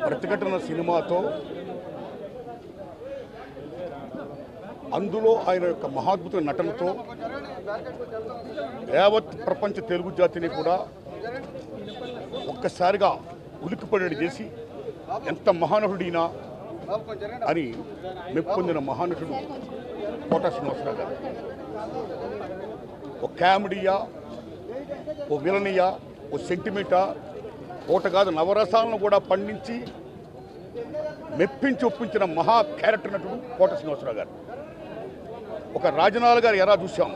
ప్రతిఘటన సినిమాతో అందులో ఆయన యొక్క మహాద్భుత నటనతో యావత్ ప్రపంచ తెలుగు జాతిని కూడా ఒక్కసారిగా ఉలిక్కిపడేది చేసి ఎంత మహానటుడినా అని మెప్పొందిన మహానటుడు కోట శ్రీనివాసరావు గారు. ఓ కామెడీయా, ఓ విలనియా, ఓ సెంటిమెంటా, కోట కాదు నవరసాలను కూడా పండించి మెప్పించి ఒప్పించిన మహా క్యారెక్టర్ నటుడు కోట శ్రీనివాసరావు గారు. ఒక రాజనాల్ గారు ఎలా చూసాం,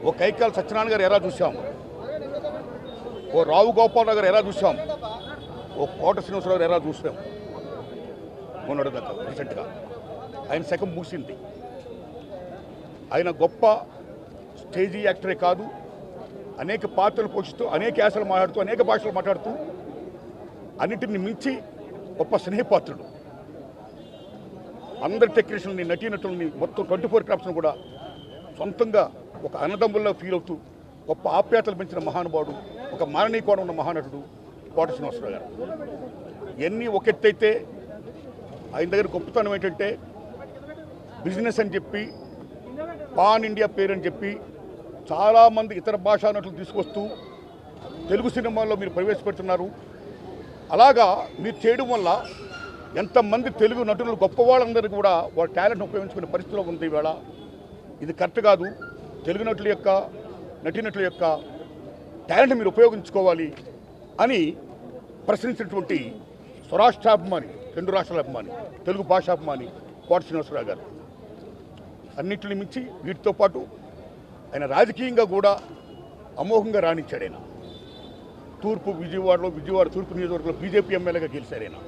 ఓ కైకాల సత్యనారాయణ గారు ఎలా చూసాం, ఓ రావు గోపాలరావు గారు ఎలా చూసాం, ఓ కోట శ్రీనివాసరావు గారు ఎలా చూసాం. మొన్నటి దాకా రీసెంట్గా ఆయన శకం ముగిసింది. ఆయన గొప్ప స్టేజీ యాక్టరే కాదు, అనేక పాత్రలు పోషిస్తూ అనేక యాసలు మాట్లాడుతూ అనేక భాషలు మాట్లాడుతూ అన్నిటిని మించి గొప్ప స్నేహపాత్రుడు. అందరి టెక్నీషియన్ని, నటీనటుల్ని మొత్తం 24 క్రాఫ్ట్స్ను కూడా సొంతంగా ఒక అన్నదమ్ముల్లో ఫీల్ అవుతూ గొప్ప ఆప్యాతలు పెంచిన మహానుభావుడు, ఒక మాననీయ కోణం ఉన్న మహానటుడు కోట శ్రీనివాసరావు గారు. ఇవన్నీ ఒకెత్తైతే ఆయన దగ్గర గొప్పతనం ఏంటంటే బిజినెస్ అని చెప్పి, పాన్ ఇండియా పేరు అని చెప్పి చాలామంది ఇతర భాషా నటులు తీసుకొస్తూ తెలుగు సినిమాల్లో మీరు ప్రవేశపెడుతున్నారు. అలాగా మీరు చేయడం వల్ల ఎంతమంది తెలుగు నటులు గొప్ప వాళ్ళందరికీ కూడా వాళ్ళ టాలెంట్ ఉపయోగించుకునే పరిస్థితిలో ఉంది ఈవేళ. ఇది కరెక్ట్ కాదు. తెలుగు నటుల యొక్క, నటీనటుల యొక్క టాలెంట్ మీరు ఉపయోగించుకోవాలి అని ప్రశ్నించినటువంటి స్వరాష్ట్రాభిమాని, 2 రాష్ట్రాల అభిమాని, తెలుగు భాషాభిమాని కోట శ్రీనివాసరావు గారు. అన్నింటిని మించి వీటితో పాటు ఆయన రాజకీయంగా కూడా అమోఘంగా రాణించాడు. ఆయన విజయవాడ తూర్పు నియోజకవర్గంలో బీజేపీ ఎమ్మెల్యేగా గెలిచారు. ఆయన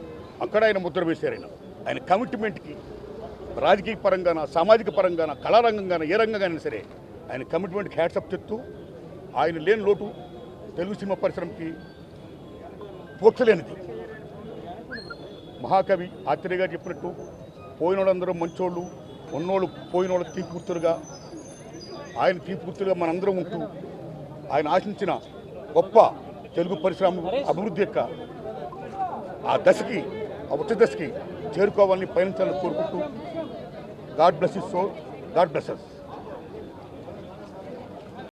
అక్కడ ఆయన ముద్ర వేశారు. ఆయన కమిట్మెంట్కి రాజకీయ పరంగాన, సామాజిక పరంగాన, కళారంగంగాన, ఏ రంగంగానైనా సరే ఆయన కమిట్మెంట్కి హ్యాట్సప్ చెప్తూ ఆయన లేని లోటు తెలుగు సినిమా పరిశ్రమకి పోర్చలేనిది. మహాకవి ఆత్రేయ గారు చెప్పినట్టు పోయిన వాళ్ళందరూ మంచోళ్ళు, ఉన్నోళ్ళు పోయిన వాళ్ళు తీపి గుర్తులుగా, ఆయన తీపి గుర్తులుగా మనందరం ఉంటూ ఆయన ఆశించిన గొప్ప తెలుగు పరిశ్రమ అభివృద్ధి యొక్క ఆ దశకి, ఆ ఉచ్చ దశకి చేరుకోవాలని పయనించాలని కోరుకుంటూ God bless his soul, God bless us.